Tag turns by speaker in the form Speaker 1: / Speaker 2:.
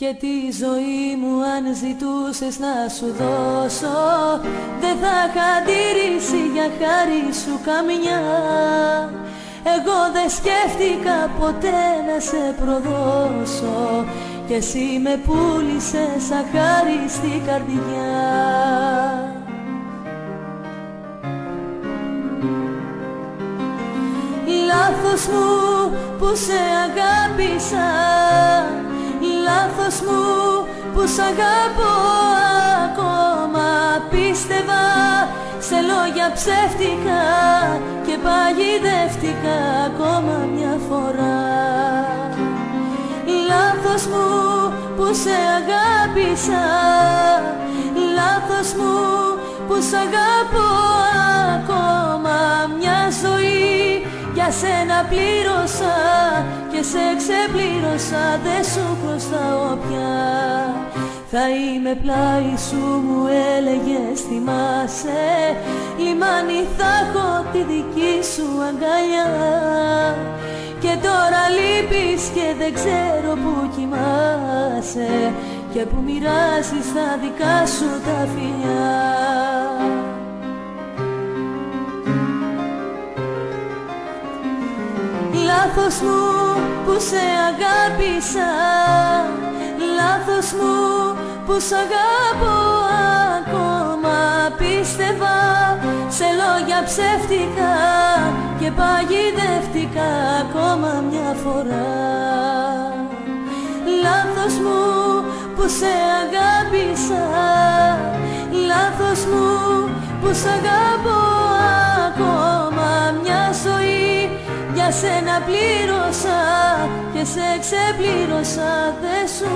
Speaker 1: Και τη ζωή μου αν ζητούσες να σου δώσω, δεν θα είχα αντίρρηση για χάρη σου καμιά. Εγώ δεν σκέφτηκα ποτέ να σε προδώσω, και εσύ με πούλησες αχάριστη καρδιά. Λάθος μου που σε αγάπησα, λάθος μου που σ' αγαπώ ακόμα. Πίστευα σε λόγια ψεύτικα και παγιδεύτηκα ακόμα μια φορά. Λάθος μου που σε αγάπησα, λάθος μου που σ' αγαπώ ακόμα. Μια ζωή για σένα πλήρωσα και σε ξεπλήρωσα, δεν σου χρωστάω πια. Θα είμαι πλάι σου, μου έλεγες, θυμάσαι, λιμάνι θα έχω τη δική σου αγκαλιά. Και τώρα λείπεις και δεν ξέρω που κοιμάσαι, και που μοιράζεις τα δικά σου τα φιλιά. Λάθος μου που σε αγάπησα, λάθος μου που σ' αγαπώ ακόμα. Πίστευα σε λόγια ψεύτικα και παγιδεύτηκα ακόμα μια φορά. Λάθος μου που σε αγάπησα, λάθος μου που σ' αγαπώ ακόμα. Μια ζωή για σένα πλήρωσα και σε ξεπλήρωσα, δεν σου